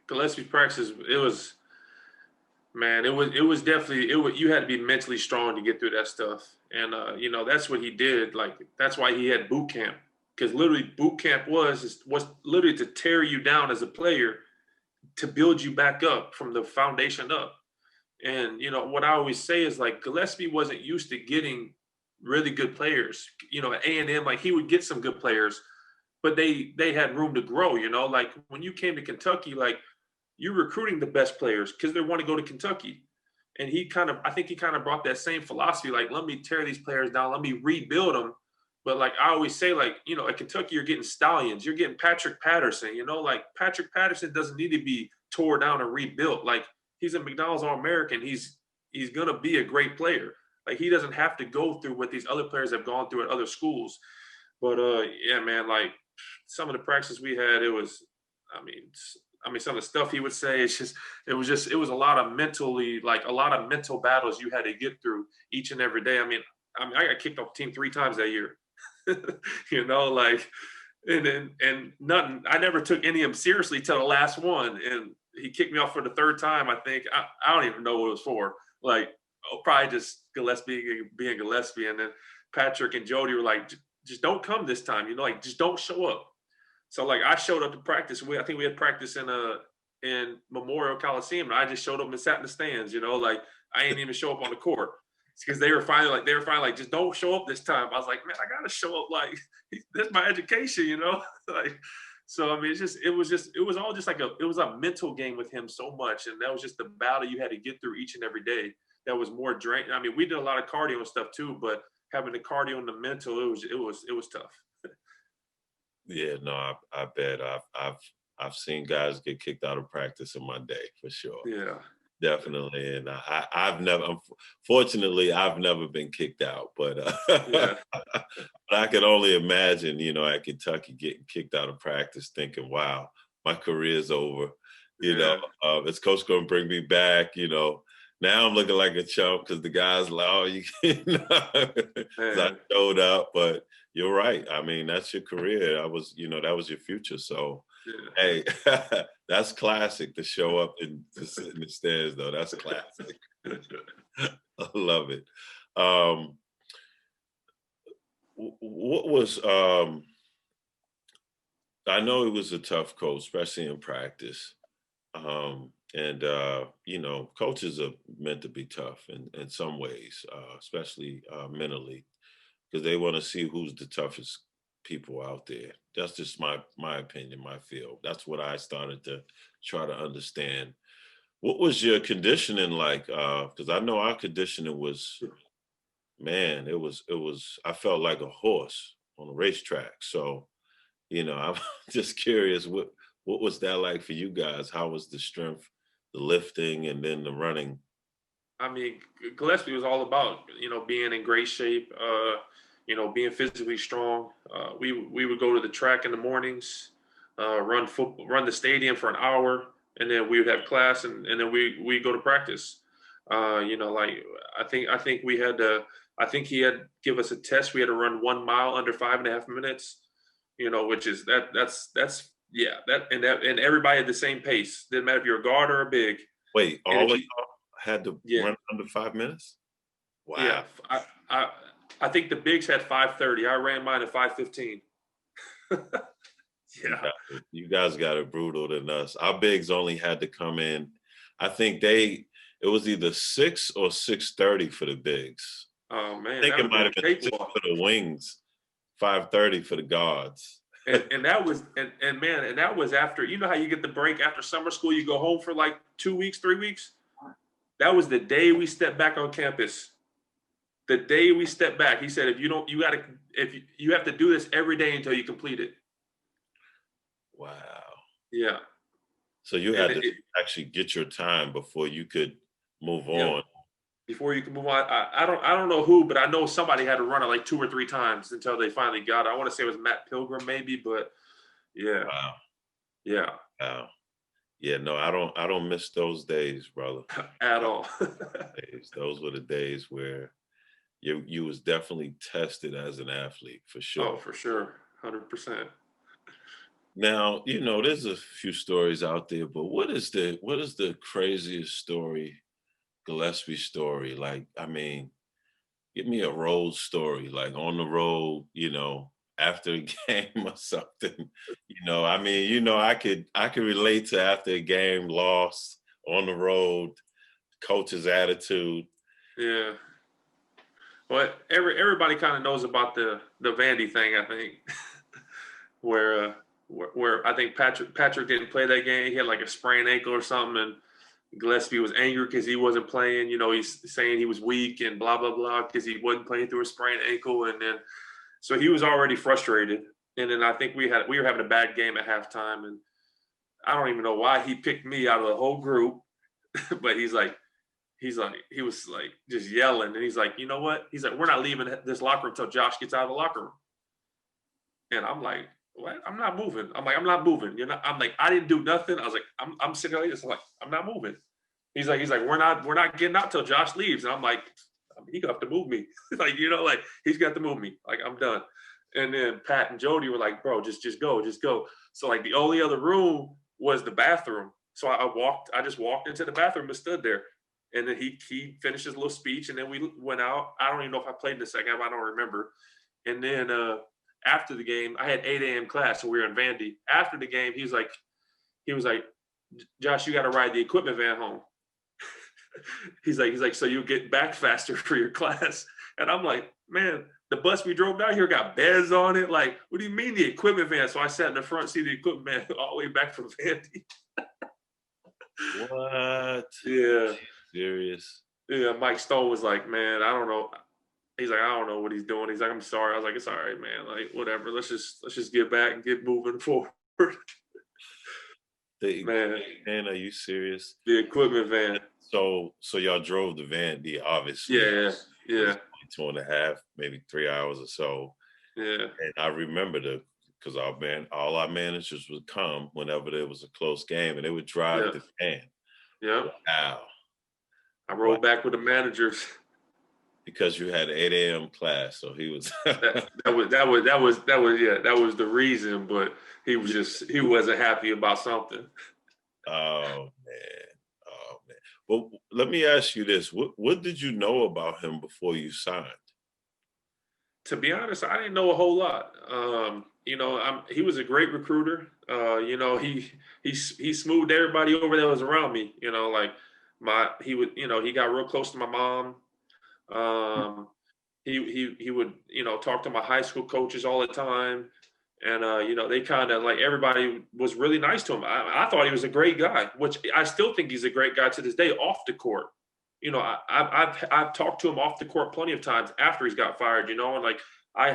Gillespie practice. It was, man. It was definitely You had to be mentally strong to get through that stuff, and that's what he did. Like that's why he had boot camp, because literally boot camp was literally to tear you down as a player, to build you back up from the foundation up. And what I always say is like Gillespie wasn't used to getting really good players. At A&M, like he would get some good players, but they had room to grow. Like when you came to Kentucky, like you're recruiting the best players because they want to go to Kentucky. And I think he kind of brought that same philosophy, like let me tear these players down, let me rebuild them. But like I always say, like at Kentucky, you're getting stallions, you're getting Patrick Patterson. Like Patrick Patterson doesn't need to be tore down and rebuilt. Like he's a McDonald's All-American. He's gonna be a great player. Like he doesn't have to go through what these other players have gone through at other schools. But yeah, man, like some of the practices we had, I mean, some of the stuff he would say, it was a lot of a lot of mental battles you had to get through each and every day. I got kicked off the team 3 times that year. Like, and nothing. I never took any of them seriously till the last one, and he kicked me off for the 3rd time. I think I don't even know what it was for. Like, probably just Gillespie being Gillespie, and then Patrick and Jody were like, just don't come this time. Like just don't show up. So like I showed up to practice. I think we had practice in Memorial Coliseum, and I just showed up and sat in the stands. Like I didn't even show up on the court because they were finally like, just don't show up this time. I was like, man, I gotta show up. Like this is my education, like. So I mean, it was all just it was a mental game with him so much, and that was just the battle you had to get through each and every day. That was more draining. I mean, we did a lot of cardio and stuff too, but having the cardio and the mental, it was tough. Yeah, no, I bet I've seen guys get kicked out of practice in my day for sure. Yeah. Definitely, and I've never, fortunately, I've never been kicked out, but Yeah. but I can only imagine, at Kentucky getting kicked out of practice, thinking, "Wow, my career's over." Yeah. Is coach going to bring me back? Now I'm looking like a chump because the guys like, "Oh, you," 'cause I Man. showed up, but you're right. I mean, that's your career. That was your future. So, Yeah. hey, that's classic to show up and to sit in the stands, though. That's classic. I love it. Um, what was I know it was a tough coach, especially in practice. And coaches are meant to be tough in some ways, especially mentally, because they want to see who's the toughest people out there. That's just my opinion, my field. That's what I started to try to understand. What was your conditioning like? Because I know our conditioning was, man, it was. I felt like a horse on a racetrack. So, I'm just curious, what was that like for you guys? How was the strength, the lifting, and then the running? I mean, Gillespie was all about being in great shape, being physically strong. We would go to the track in the mornings, run the stadium for an hour, and then we would have class, and then we go to practice. Like I think we had to. I think he had give us a test. We had to run 1 mile under 5.5 minutes. Which is that's yeah, and everybody at the same pace. Didn't matter if you're a guard or a big. Wait, And all if of you y'all had to yeah, run under 5 minutes? yeah. Wow. I I think the bigs had 5:30. I ran mine at 5:15. Yeah. You guys got it brutal than us. Our bigs only had to come in. I think it was either 6 or 6:30 for the bigs. Oh I man, think that it would have might been have been a 6 cakewalk. for the wings, 5:30 for the guards. And that was and man, and that was after how you get the break after summer school, you go home for like 2 weeks, 3 weeks. That was the day we stepped back on campus. The day we stepped back, he said, if you don't, you gotta if you have to do this every day until you complete it. Wow. Yeah. So you And had to actually get your time before you could move yeah, on. before you can move on. I don't know who, but I know somebody had to run it like 2 or 3 times until they finally got it. I want to say it was Matt Pilgrim maybe, but yeah, Wow. yeah, Wow. Yeah, no, I don't miss those days, brother. at all. Those were the days where you was definitely tested as an athlete for Oh, sure. for sure, 100%. Now, there's a few stories out there, but what is the craziest story, Gillespie story? Like, I mean, give me a road story, like on the road, after a game or something. I mean, I could relate to after a game lost on the road, coach's attitude. Yeah. Well, everybody kind of knows about the Vandy thing, I think, where I think Patrick didn't play that game. He had like a sprained ankle or something, and Gillespie was angry because he wasn't playing. He's saying he was weak and blah blah blah because he wasn't playing through a sprained ankle, and then so he was already frustrated. And then I think we were having a bad game at halftime, and I don't even know why he picked me out of the whole group, but he was like just yelling, and he's like, you know what? He's like, we're not leaving this locker room until Josh gets out of the locker room. And I'm like, what? I'm not moving. I'm like, I'm not moving. I'm like, I didn't do nothing. I was like, I'm sitting there, just like, I'm not moving. He's like, we're not getting out till Josh leaves. And I'm like, he got to move me. Like, he's got to move me. Like, I'm done. And then Pat and Jody were like, bro, just go, just go. So like the only other room was the bathroom. So I just walked into the bathroom and stood there. And then he finished his little speech, and then we went out. I don't even know if I played in the second half. I don't remember. And then after the game, I had 8 a.m. class, so we were in Vandy. After the game, he was like, Josh, you got to ride the equipment van home. he's like, so you get back faster for your class. And I'm like, man, the bus we drove down here got beds on it. Like, what do you mean the equipment van? So I sat in the front seat of the equipment van all the way back from Vandy. What? Yeah. Serious? Yeah, Mike Stone was like, man, I don't know. He's like, I don't know what he's doing. He's like, I'm sorry. I was like, it's all right, man. Like, whatever. Let's just get back and get moving forward. The Man, man, are you serious? the equipment van. So y'all drove the van, obviously. Yeah, Was yeah, 2.5, maybe 3 hours or so. yeah, And I remember because all our managers would come whenever there was a close game, and they would drive yeah, the van. yeah. Wow. I Wow. rode back with the managers. Because you had 8 a.m. class, so he was. That was the reason. But he wasn't happy about something. Oh man, oh man. Well, let me ask you this: what did you know about him before you signed? To be honest, I didn't know a whole lot. He was a great recruiter. He smoothed everybody over that was around me. Like he got real close to my mom. Um, he would talk to my high school coaches all the time, and they kind of like everybody was really nice to him. I thought he was a great guy, which I still think he's a great guy to this day off the court. I've talked to him off the court plenty of times after he's got fired. And like I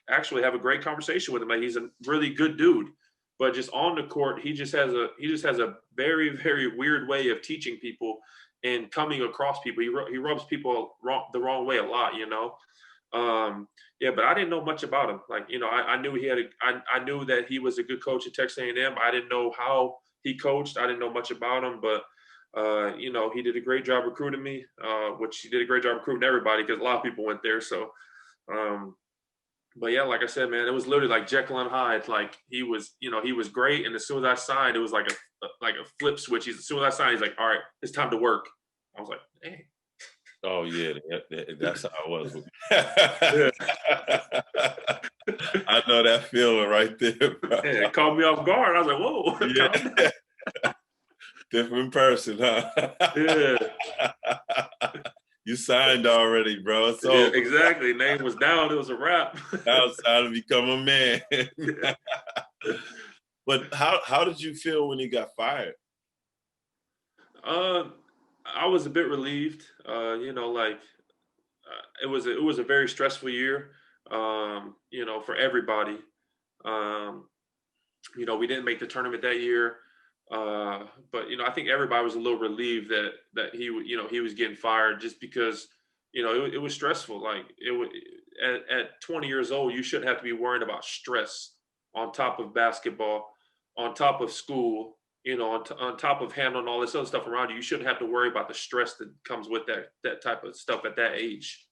actually have a great conversation with him. Like he's a really good dude, but just on the court, he just has a very very weird way of teaching people and coming across people. He rubs people the wrong way a lot. Yeah, but I didn't know much about him. Like I knew I knew that he was a good coach at Texas A&M. I didn't know how he coached. I didn't know much about him, but he did a great job recruiting me, which he did a great job recruiting everybody because a lot of people went there. So, but yeah, like I said, man, it was literally like Jekyll and Hyde. Like he was great. And as soon as I signed, it was like a flip switch. As soon as I signed, he's like, all right, it's time to work. I was like, dang. Oh yeah, that's how I was. Yeah. I know that feeling right there, bro. Yeah, it caught me off guard. I was like, whoa. Yeah. Different person, huh? Yeah. You signed already, bro. So yeah, exactly. Name was down. It was a wrap. now it's time to become a man. Yeah. But how did you feel when he got fired? I was a bit relieved. It was a very stressful year. For everybody. We didn't make the tournament that year. But I think everybody was a little relieved that he was getting fired just because it was stressful. Like at 20 years old, you shouldn't have to be worrying about stress on top of basketball, on top of school, on top of handling all this other stuff around you. You shouldn't have to worry about the stress that comes with that type of stuff at that age.